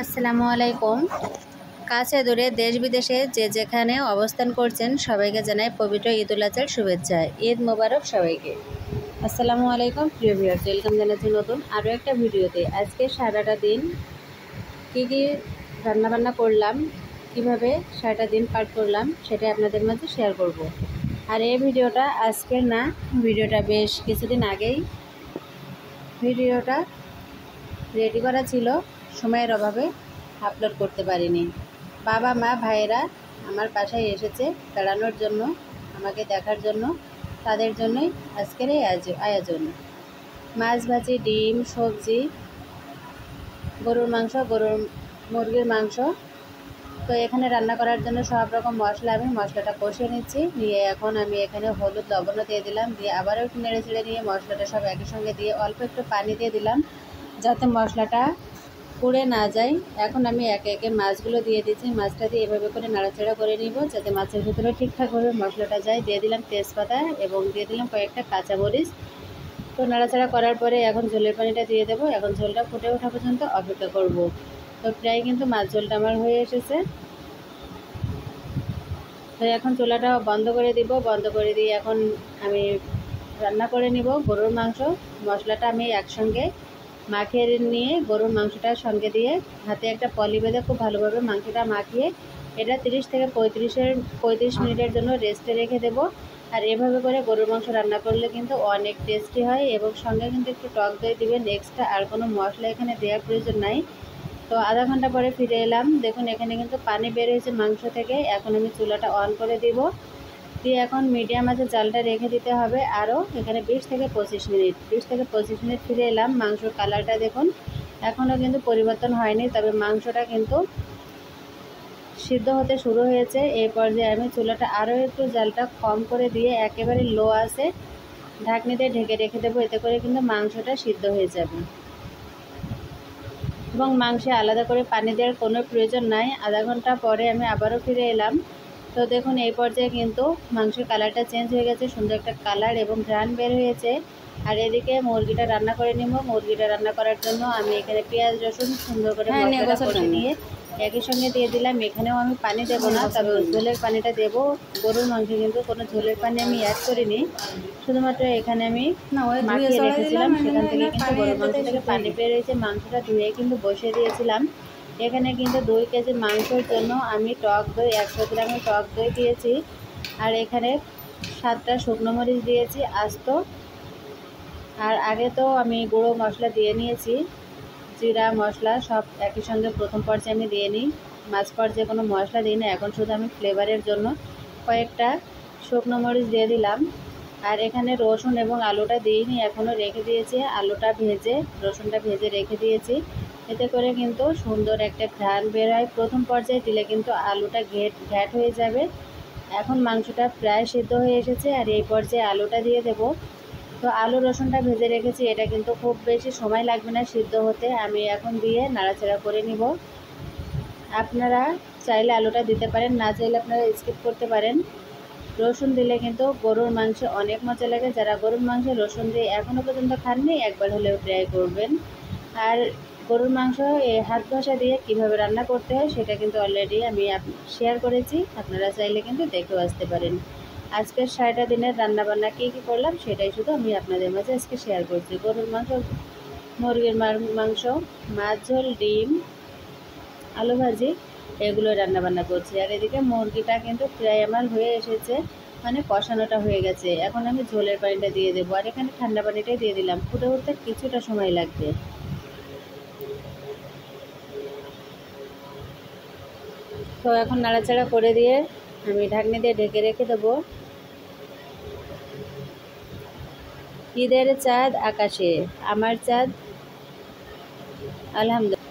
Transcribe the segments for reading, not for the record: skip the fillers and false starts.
আসসালামু আলাইকুম। কাছে দূরে দেশ বিদেশে যে যেখানে অবস্থান করছেন সবাইকে জানাই পবিত্র ঈদুল আজহার শুভেচ্ছা। ঈদ মোবারক সবাইকে। আসসালামু আলাইকুম প্রিয় ভিউয়ার্স, ওয়েলকাম জানাচ্ছি নতুন আরও একটা ভিডিওতে। আজকে সারাটা দিন কী কী রান্নাবান্না করলাম, কিভাবে সারাটা দিন পার করলাম সেটা আপনাদের মাঝে শেয়ার করব। আর এই ভিডিওটা আজকের না, ভিডিওটা বেশ কিছুদিন আগেই ভিডিওটা রেডি করা ছিল, সময়ের অভাবে আপলোড করতে পারিনি। বাবা মা ভাইয়েরা আমার বাসায় এসেছে বেড়ানোর জন্য, আমাকে দেখার জন্য, তাদের জন্যই আজকের এই আয়োজন। মাছ ভাজি, ডিম, সবজি, গরুর মাংস, মুরগির মাংস। তো এখানে রান্না করার জন্য সব রকম আমি মশলাটা কষিয়ে নিচ্ছি। নিয়ে এখন আমি এখানে হলুদ লবণও দিয়ে দিলাম, দিয়ে আবারও একটু নেড়ে ছেড়ে নিয়ে মশলাটা সব একই সঙ্গে দিয়ে অল্প একটু পানি দিয়ে দিলাম যাতে মশলাটা পুড়ে না যায়। এখন আমি একে একে মাছগুলো দিয়ে দিচ্ছি। মাছটা দিয়ে এভাবে করে নাড়াচাড়া করে নিব যাতে মাছের ভিতরে ঠিকঠাকভাবে মশলাটা যায়। দিয়ে দিলাম তেজপাতা এবং দিয়ে দিলাম কয়েকটা কাঁচামরিচ। তো নাড়াচাড়া করার পরে এখন ঝোলের পানিটা দিয়ে দেবো। এখন ঝোলটা ফুটে ওঠা পর্যন্ত অপেক্ষা করব। তো প্রায় কিন্তু মাছ ঝোলটা আমার হয়ে এসেছে। তো এখন চুলাটা বন্ধ করে দিব। বন্ধ করে দিয়ে এখন আমি রান্না করে নিব গরুর মাংস। মশলাটা আমি একসঙ্গে মাখিয়ে নিয়ে গরুর মাংসটার সঙ্গে দিয়ে হাতে একটা পলি বেঁধে খুব ভালোভাবে মাংসটা মাখিয়ে এটা 30 থেকে 35 মিনিটের জন্য রেস্টে রেখে দেব। আর এভাবে করে গরুর মাংস রান্না করলে কিন্তু অনেক টেস্টি হয় এবং সঙ্গে কিন্তু একটু টক দই দিবেন এক্সট্রা। আর কোনো মশলা এখানে দেওয়ার প্রয়োজন নাই। তো আধা ঘন্টা পরে ফিরে এলাম। দেখুন এখানে কিন্তু পানি বের হয়েছে মাংস থেকে। এখন আমি চুলাটা অন করে দিব, দিয়ে এখন মিডিয়াম আছে জালটা রেখে দিতে হবে আরও এখানে 20 থেকে 25 মিনিট ফিরে এলাম। মাংসর কালারটা দেখুন এখনও কিন্তু পরিবর্তন হয়নি, তবে মাংসটা কিন্তু সিদ্ধ হতে শুরু হয়েছে। এই পর্যায়ে আমি চুলাটা আরও একটু জালটা কম করে দিয়ে একেবারে লো আছে ঢাকনিতে ঢেকে রেখে দেবো। এতে করে কিন্তু মাংসটা সিদ্ধ হয়ে যাবে এবং মাংসে আলাদা করে পানি দেওয়ার কোনো প্রয়োজন নাই। আধা ঘন্টা পরে আমি আবারও ফিরে এলাম। তো দেখুন এই পর্যায়ে কিন্তু মাংসের কালারটা চেঞ্জ হয়ে গেছে, সুন্দর একটা কালার এবং ঘ্রাণ বের হয়েছে। আর এদিকে মুরগিটা রান্না করে নিব। মুরগিটা রান্না করার জন্য আমি এখানে পেঁয়াজ রসুন সুন্দর করে মশলাটা কষে নিয়ে একই সঙ্গে দিয়ে দিলাম। এখানেও আমি পানি দেবো না, তবে ঝোলের পানিটা দেবো। গরুর মাংসে কিন্তু কোনো ঝোলের পানি আমি অ্যাড করিনি, শুধুমাত্র এখানে আমি মাখিয়ে রেখেছিলাম, সেখান থেকে কিন্তু গরুর মাংস থেকে পানি বের হয়েছে। মাংসটা ধুয়ে কিন্তু বসিয়ে দিয়েছিলাম। এখানে কিন্তু 2 কেজি মাংসের জন্য আমি টক দই 100 গ্রামের টক দই দিয়েছি। আর এখানে 7টা শুকনো মরিচ দিয়েছি আস্ত। আর আগে তো আমি গুঁড়ো মশলা দিয়ে নিয়েছি, জিরা মশলা সব একই সঙ্গে প্রথম পর্যায়ে আমি দিয়ে নিই। মাঝ পর্যায়ে কোনো মশলা দিই না, এখন শুধু আমি ফ্লেভারের জন্য কয়েকটা শুকনো মরিচ দিয়ে দিলাম। আর এখানে রসুন এবং আলুটা দিইনি, এখনও রেখে দিয়েছি। আলুটা ভেজে রসুনটা ভেজে রেখে দিয়েছি, এতে করে কিন্তু সুন্দর একটা ঘ্রাণ বের হয়। প্রথম পর্যায়ে দিলে কিন্তু আলুটা ঘ্যাট হয়ে যাবে। এখন মাংসটা প্রায় সিদ্ধ হয়ে এসেছে আর এই পর্যায়ে আলুটা দিয়ে দেব। তো আলু রসুনটা ভেজে রেখেছি, এটা কিন্তু খুব বেশি সময় লাগবে না সিদ্ধ হতে। আমি এখন দিয়ে নাড়াচাড়া করে নিব। আপনারা চাইলে আলুটা দিতে পারেন, না চাইলে আপনারা স্কিপ করতে পারেন। রসুন দিলে কিন্তু গরুর মাংসে অনেক মজা লাগে। যারা গরুর মাংসে রসুন দিয়ে এখনও পর্যন্ত খাননি একবার হলেও ট্রাই করবেন। আর গরুর মাংস হাত ঘষা দিয়ে কিভাবে রান্না করতে হয় সেটা কিন্তু অলরেডি আমি শেয়ার করেছি, আপনারা চাইলে কিন্তু দেখেও আসতে পারেন। আজকের সারাটা দিনের রান্নাবান্না কী কী করলাম সেটাই শুধু আমি আপনাদের মাঝে আজকে শেয়ার করছি। গরুর মাংস, মুরগির মাংস, মাছ ঝোল, ডিম, আলু ভাজি, এগুলো রান্নাবান্না করছি। আর এদিকে মুরগিটা কিন্তু প্রায় আমার হয়ে এসেছে, মানে কষানোটা হয়ে গেছে। এখন আমি ঝোলের পানিটা দিয়ে দেবো। আর এখানে ঠান্ডা পানিটাই দিয়ে দিলাম, ফুটে উঠতে কিছুটা সময় লাগবে। তো এখন নাড়াচাড়া করে দিয়ে আমি ঢাকনি দিয়ে ঢেকে রেখে দেবো। ঈদের চাঁদ আকাশে, আমার চাঁদ আলহামদুলিল্লাহ।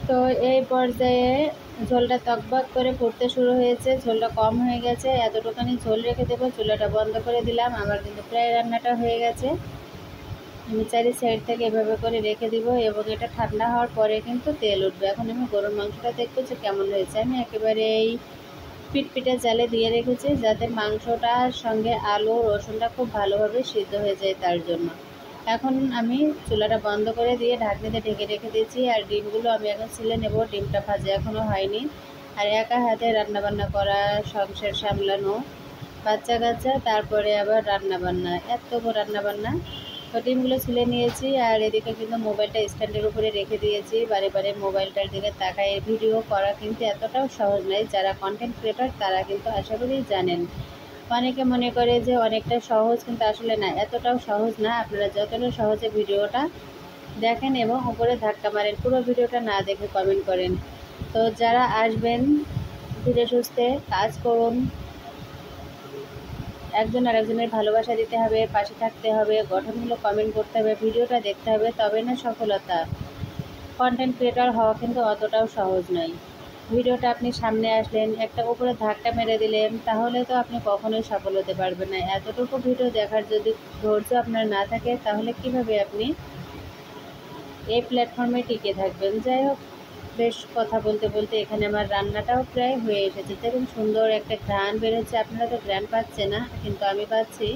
তো এই পর্যায়ে ঝোলটা তকবক করে ফুটতে শুরু হয়েছে, ঝোলটা কম হয়ে গেছে, এতটুখানি ঝোল রেখে দেবো। চুলাটা বন্ধ করে দিলাম। আমার কিন্তু প্রায় রান্নাটা হয়ে গেছে। আমি চারি সাইড থেকে এভাবে করে রেখে দিব এবং এটা ঠান্ডা হওয়ার পরে কিন্তু তেল উঠবে। এখন আমি গরুর মাংসটা দেখবো যে কেমন হয়েছে। আমি একেবারে এই পিটপিটে জালে দিয়ে রেখেছি যাতে মাংসটার সঙ্গে আলু রসুনটা খুব ভালোভাবে সিদ্ধ হয়ে যায় তার জন্য। এখন আমি চুলাটা বন্ধ করে দিয়ে ঢাকনিতে ঢেকে রেখে দিয়েছি। আর ডিমগুলো আমি এখন ছিলে নেব। ডিমটা ভাজা এখনও হয়নি। আর একা হাতে রান্নাবান্না করা, সংসার সামলানো, বাচ্চা কাচ্চা, তারপরে আবার রান্নাবান্না, এত রান্নাবান্না। তো ডিমগুলো ছিলে নিয়েছি। আর এদিকে কিন্তু মোবাইলটা স্ট্যান্ডের উপরে রেখে দিয়েছি। বারে বারে মোবাইলটার দিকে তাকায় ভিডিও করা কিন্তু এতটাও সহজ নয়। যারা কন্টেন্ট ক্রিয়েটর তারা কিন্তু আশা করি জানেন। অনেকে মনে করে যে অনেকটা সহজ, কিন্তু আসলে না, এতটাও সহজ না। আপনারা যতটা সহজে ভিডিওটা দেখেন এবং উপরে ধাক্কা মারেন, পুরো ভিডিওটা না দেখে কমেন্ট করেন। তো যারা আসবেন ধীরে সুস্থে কাজ করুন। একজন আরেকজনের ভালোবাসা দিতে হবে, পাশে থাকতে হবে, গঠনমূলক কমেন্ট করতে হবে, ভিডিওটা দেখতে হবে, তবে না সফলতা। কন্টেন্ট ক্রিয়েটর হওয়া কিন্তু অতটাও সহজ নয়। ভিডিওটা আপনি সামনে আসলেন, একটা উপরে ধাক্কা মেরে দিলেন, তাহলে তো আপনি কখনোই সফল হতে পারবেন না। এতটুকু ভিডিও দেখার যদি ধৈর্য আপনার না থাকে, তাহলে কিভাবে আপনি এই প্ল্যাটফর্মে টিকে থাকবেন? যাই হোক, বেশ কথা বলতে বলতে এখানে আমার রান্নাটাও প্রায় হয়ে এসেছে। দেখুন সুন্দর একটা ঘ্রাণ বেরোচ্ছে। আপনারা তো ঘ্রাণ পাচ্ছে না, কিন্তু আমি পাচ্ছি।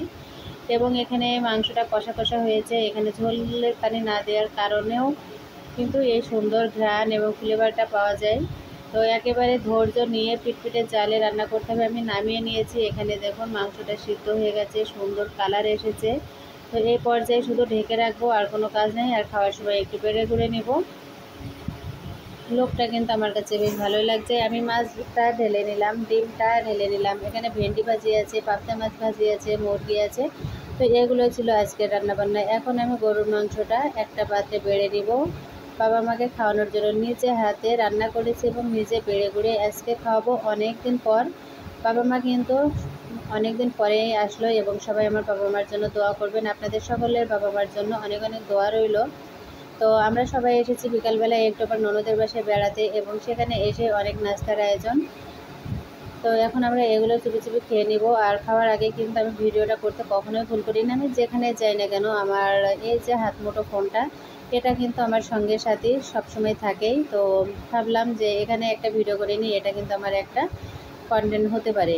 এবং এখানে মাংসটা কষা কষা হয়েছে। এখানে ঝোলের পানি না দেওয়ার কারণেও কিন্তু এই সুন্দর ঘ্রাণ এবং ফ্লেভারটা পাওয়া যায়। তো একেবারে ধৈর্য নিয়ে পিটপিটে জালে রান্না করতে হবে। আমি নামিয়ে নিয়েছি। এখানে দেখুন মাংসটা সিদ্ধ হয়ে গেছে, সুন্দর কালার এসেছে। তো এই পর্যায়ে শুধু ঢেকে রাখবো, আর কোনো কাজ নেই। আর খাওয়ার সময় একটু পেড়ে করে নেব। লোকটা কিন্তু আমার কাছে বেশ ভালোই লাগছে। আমি মাছটা ঢেলে নিলাম, ডিমটা ঢেলে নিলাম। এখানে ভেন্ডি ভাজি আছে, পাবদা মাছ ভাজি আছে, মুরগি আছে। তো এগুলো ছিল আজকের রান্নাবান্না। এখন আমি গরুর মাংসটা একটা পাত্রে বেড়ে নিব। বাবা মাকে খাওয়ানোর জন্য নিজে হাতে রান্না করেছি এবং নিজে বেড়ে গুড়ে আজকে খাওয়াবো অনেক দিন পর। বাবা মা কিন্তু অনেক দিন পরেই আসলো এবং সবাই আমার বাবা মার জন্য দোয়া করবেন। আপনাদের সকলের বাবা মার জন্য অনেক অনেক দোয়া রইল। তো আমরা সবাই এসেছি বিকালবেলায় একটু আবার ননদের বাসায় বেড়াতে, এবং সেখানে এসে অনেক নাস্তার আয়োজন। তো এখন আমরা এগুলো চুপি চুপি খেয়ে নিব। আর খাওয়ার আগে কিন্তু আমি ভিডিওটা করতে কখনোই ভুল করি না। আমি যেখানে যাই না কেন আমার এই যে হাত মুঠো ফোনটা, এটা কিন্তু আমার সঙ্গে সাথে সবসময় থাকেই। তো ভাবলাম যে এখানে একটা ভিডিও করে নিই, এটা কিন্তু আমার একটা কন্টেন্ট হতে পারে।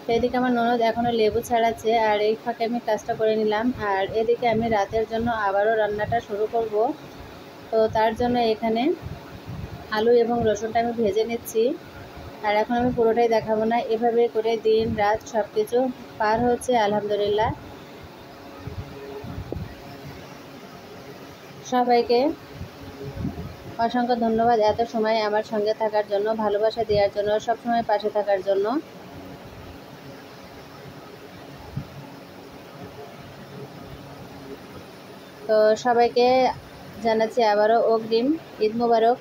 তো এদিকে আমার ননদ এখনও লেবু ছাড়াচ্ছে, আর এই ফাঁকে আমি কাজটা করে নিলাম। আর এদিকে আমি রাতের জন্য আবারও রান্নাটা শুরু করব। তো তার জন্য এখানে আলু এবং রসুনটা আমি ভেজে নিচ্ছি। আর এখন আমি পুরোটাই দেখাবো না, এভাবে করে দিন রাত সব কিছু পার হচ্ছে আলহামদুলিল্লাহ। সবাইকে অসংখ্য ধন্যবাদ এত সময় আমার সঙ্গে থাকার জন্য, ভালোবাসা দেওয়ার জন্য, সবসময় পাশে থাকার জন্য। তো সবাইকে জানাচ্ছি আবারও অগ্রিম ঈদ মোবারক।